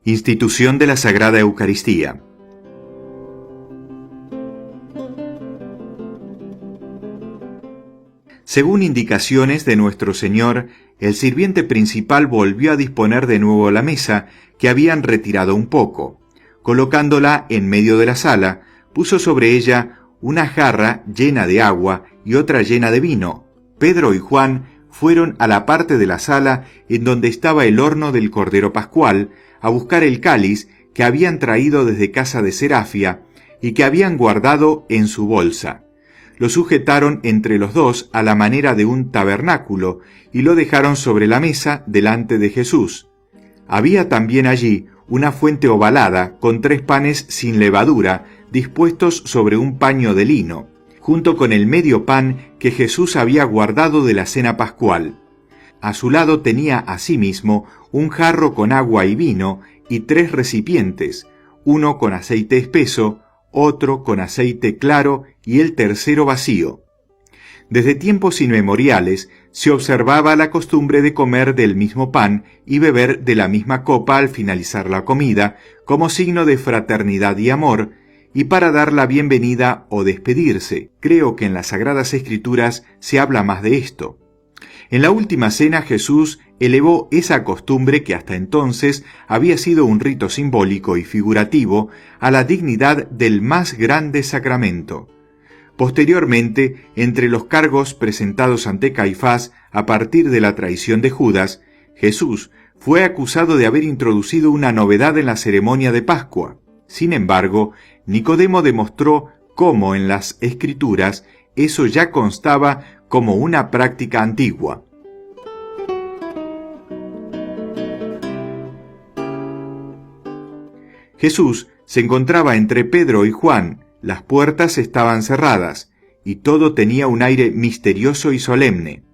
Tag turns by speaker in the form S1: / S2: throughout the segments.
S1: Institución de la Sagrada Eucaristía. Según indicaciones de nuestro Señor, el sirviente principal volvió a disponer de nuevo la mesa, que habían retirado un poco. Colocándola en medio de la sala, puso sobre ella una jarra llena de agua y otra llena de vino. Pedro y Juan fueron a la parte de la sala en donde estaba el horno del Cordero Pascual, a buscar el cáliz que habían traído desde casa de Serafia y que habían guardado en su bolsa. Lo sujetaron entre los dos a la manera de un tabernáculo y lo dejaron sobre la mesa delante de Jesús. Había también allí una fuente ovalada con 3 panes sin levadura dispuestos sobre un paño de lino, junto con el medio pan que Jesús había guardado de la cena pascual. A su lado tenía asimismo un jarro con agua y vino y 3 recipientes, uno con aceite espeso, otro con aceite claro y el tercero vacío. Desde tiempos inmemoriales se observaba la costumbre de comer del mismo pan y beber de la misma copa al finalizar la comida, como signo de fraternidad y amor, y para dar la bienvenida o despedirse. Creo que en las Sagradas Escrituras se habla más de esto. En la última cena Jesús elevó esa costumbre que hasta entonces había sido un rito simbólico y figurativo a la dignidad del más grande sacramento. Posteriormente, entre los cargos presentados ante Caifás a partir de la traición de Judas, Jesús fue acusado de haber introducido una novedad en la ceremonia de Pascua. Sin embargo, Nicodemo demostró cómo en las Escrituras eso ya constaba como una práctica antigua. Jesús se encontraba entre Pedro y Juan, las puertas estaban cerradas, y todo tenía un aire misterioso y solemne.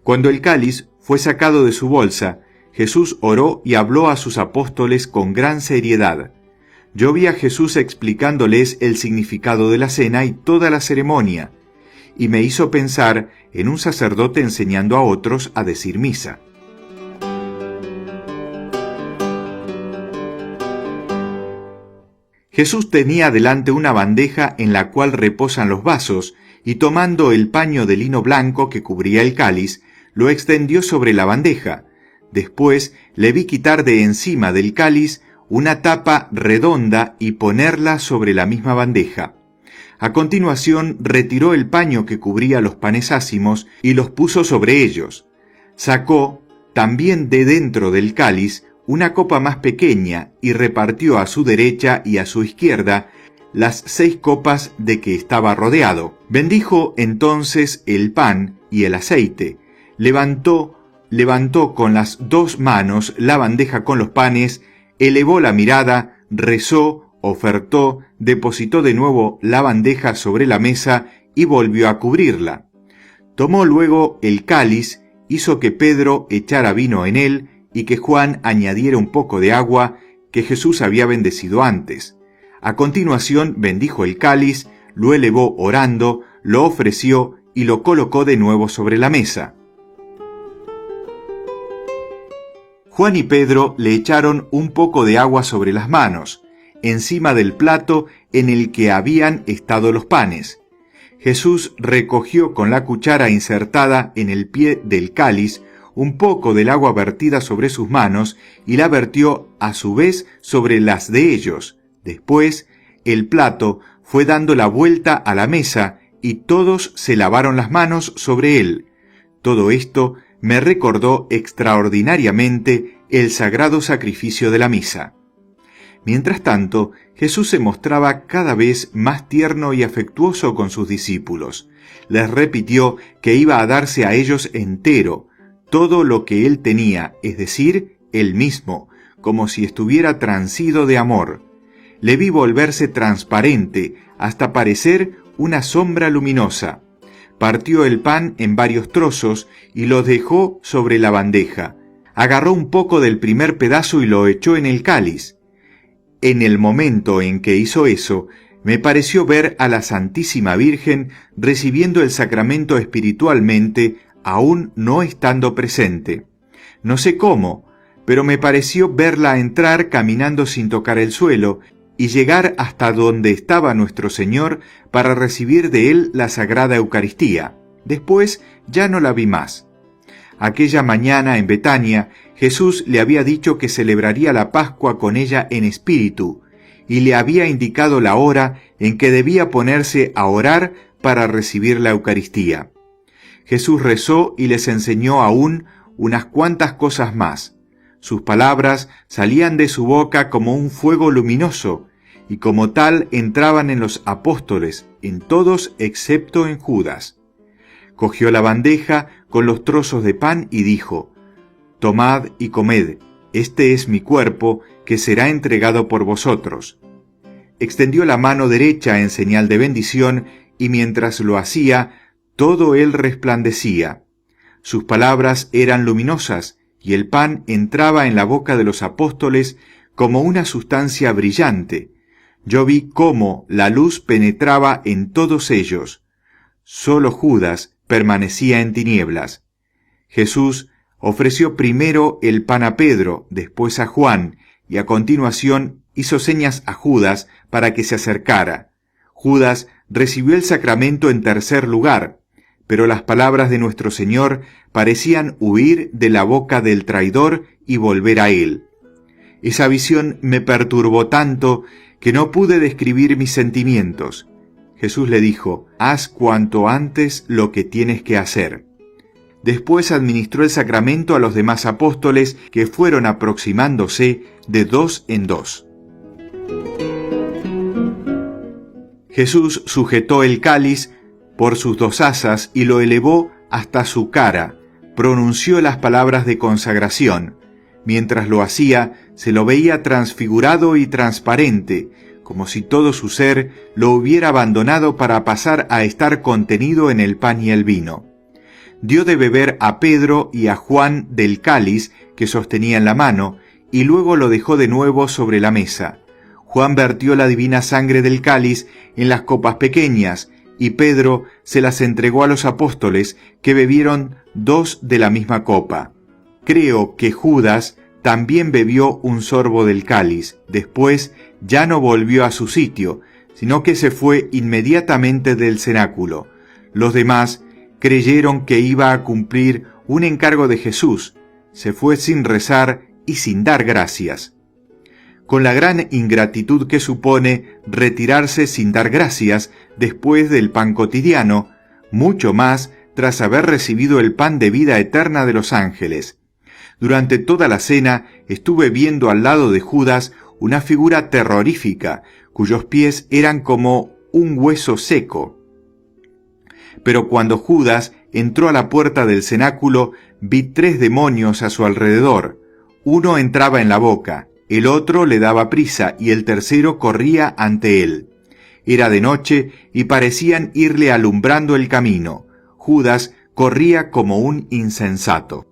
S1: Cuando el cáliz fue sacado de su bolsa, Jesús oró y habló a sus apóstoles con gran seriedad. Yo vi a Jesús explicándoles el significado de la cena y toda la ceremonia, y me hizo pensar en un sacerdote enseñando a otros a decir misa. Jesús tenía delante una bandeja en la cual reposan los vasos, y tomando el paño de lino blanco que cubría el cáliz, lo extendió sobre la bandeja. Después le vi quitar de encima del cáliz una tapa redonda y ponerla sobre la misma bandeja. A continuación retiró el paño que cubría los panes ácimos y los puso sobre ellos. Sacó también de dentro del cáliz una copa más pequeña y repartió a su derecha y a su izquierda las 6 copas de que estaba rodeado. Bendijo entonces el pan y el aceite, levantó con las 2 manos la bandeja con los panes, elevó la mirada, rezó, ofertó, depositó de nuevo la bandeja sobre la mesa y volvió a cubrirla. Tomó luego el cáliz, hizo que Pedro echara vino en él y que Juan añadiera un poco de agua que Jesús había bendecido antes. A continuación bendijo el cáliz, lo elevó orando, lo ofreció y lo colocó de nuevo sobre la mesa. Juan y Pedro le echaron un poco de agua sobre las manos, encima del plato en el que habían estado los panes. Jesús recogió con la cuchara insertada en el pie del cáliz un poco del agua vertida sobre sus manos y la vertió a su vez sobre las de ellos. Después, el plato fue dando la vuelta a la mesa y todos se lavaron las manos sobre él. Todo esto me recordó extraordinariamente el sagrado sacrificio de la misa. Mientras tanto, Jesús se mostraba cada vez más tierno y afectuoso con sus discípulos. Les repitió que iba a darse a ellos entero, todo lo que él tenía, es decir, él mismo, como si estuviera transido de amor. Le vi volverse transparente hasta parecer una sombra luminosa. Partió el pan en varios trozos y los dejó sobre la bandeja. Agarró un poco del primer pedazo y lo echó en el cáliz. En el momento en que hizo eso, Me pareció ver a la Santísima Virgen recibiendo el sacramento espiritualmente, aún no estando presente. No sé cómo, pero me pareció verla entrar caminando sin tocar el suelo y llegar hasta donde estaba nuestro Señor para recibir de él la Sagrada Eucaristía. Después ya no la vi más. Aquella mañana en Betania, Jesús le había dicho que celebraría la Pascua con ella en espíritu, y le había indicado la hora en que debía ponerse a orar para recibir la Eucaristía. Jesús rezó y les enseñó aún unas cuantas cosas más. Sus palabras salían de su boca como un fuego luminoso, y como tal entraban en los apóstoles, en todos excepto en Judas. Cogió la bandeja con los trozos de pan y dijo: «Tomad y comed, este es mi cuerpo, que será entregado por vosotros». Extendió la mano derecha en señal de bendición, y mientras lo hacía, todo él resplandecía. Sus palabras eran luminosas, y el pan entraba en la boca de los apóstoles como una sustancia brillante. Yo vi cómo la luz penetraba en todos ellos. Solo Judas permanecía en tinieblas. Jesús ofreció primero el pan a Pedro, después a Juan, y a continuación hizo señas a Judas para que se acercara. Judas recibió el sacramento en tercer lugar, pero las palabras de nuestro Señor parecían huir de la boca del traidor y volver a él. Esa visión me perturbó tanto que no pude describir mis sentimientos. Jesús le dijo: «Haz cuanto antes lo que tienes que hacer». Después administró el sacramento a los demás apóstoles, que fueron aproximándose de dos en dos. Jesús sujetó el cáliz por sus dos asas y lo elevó hasta su cara. Pronunció las palabras de consagración. Mientras lo hacía, se lo veía transfigurado y transparente, como si todo su ser lo hubiera abandonado para pasar a estar contenido en el pan y el vino. Dio de beber a Pedro y a Juan del cáliz que sostenía en la mano, y luego lo dejó de nuevo sobre la mesa. Juan vertió la divina sangre del cáliz en las copas pequeñas, y Pedro se las entregó a los apóstoles, que bebieron dos de la misma copa. Creo que Judas también bebió un sorbo del cáliz. Después ya no volvió a su sitio, sino que se fue inmediatamente del cenáculo. Los demás creyeron que iba a cumplir un encargo de Jesús. Se fue sin rezar y sin dar gracias. Con la gran ingratitud que supone retirarse sin dar gracias después del pan cotidiano, mucho más tras haber recibido el pan de vida eterna de los ángeles. Durante toda la cena estuve viendo al lado de Judas una figura terrorífica, cuyos pies eran como un hueso seco. Pero cuando Judas entró a la puerta del cenáculo, vi 3 demonios a su alrededor. Uno entraba en la boca, el otro le daba prisa y el tercero corría ante él. Era de noche y parecían irle alumbrando el camino. Judas corría como un insensato.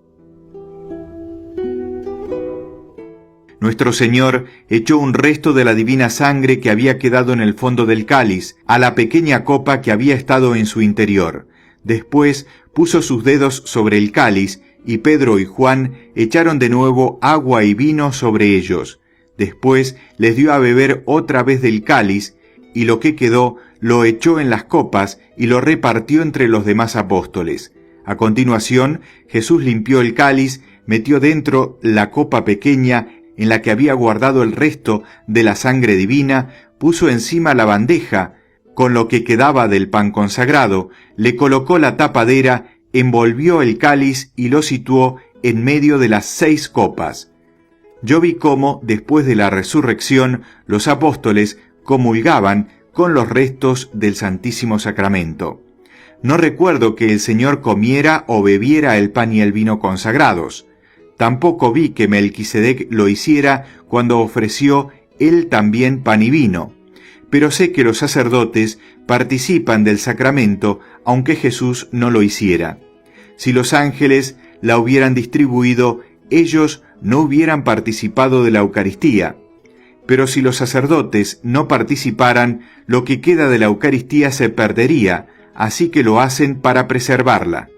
S1: Nuestro Señor echó un resto de la divina sangre que había quedado en el fondo del cáliz a la pequeña copa que había estado en su interior. Después puso sus dedos sobre el cáliz y Pedro y Juan echaron de nuevo agua y vino sobre ellos. Después les dio a beber otra vez del cáliz, y lo que quedó lo echó en las copas y lo repartió entre los demás apóstoles. A continuación, Jesús limpió el cáliz, metió dentro la copa pequeña en la que había guardado el resto de la sangre divina, puso encima la bandeja con lo que quedaba del pan consagrado, le colocó la tapadera, envolvió el cáliz y lo situó en medio de las 6 copas. Yo vi cómo, después de la resurrección, los apóstoles comulgaban con los restos del Santísimo Sacramento. No recuerdo que el Señor comiera o bebiera el pan y el vino consagrados. Tampoco vi que Melquisedec lo hiciera cuando ofreció él también pan y vino. Pero sé que los sacerdotes participan del sacramento, aunque Jesús no lo hiciera. Si los ángeles la hubieran distribuido, ellos no hubieran participado de la Eucaristía. pero si los sacerdotes no participaran, lo que queda de la Eucaristía se perdería, así que lo hacen para preservarla.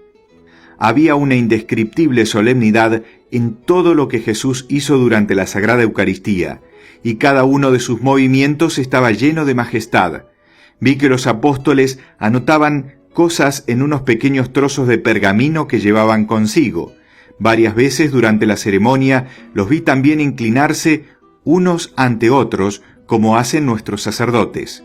S1: Había una indescriptible solemnidad en todo lo que Jesús hizo durante la Sagrada Eucaristía, y cada uno de sus movimientos estaba lleno de majestad. Vi que los apóstoles anotaban cosas en unos pequeños trozos de pergamino que llevaban consigo. Varias veces durante la ceremonia los vi también inclinarse unos ante otros, como hacen nuestros sacerdotes.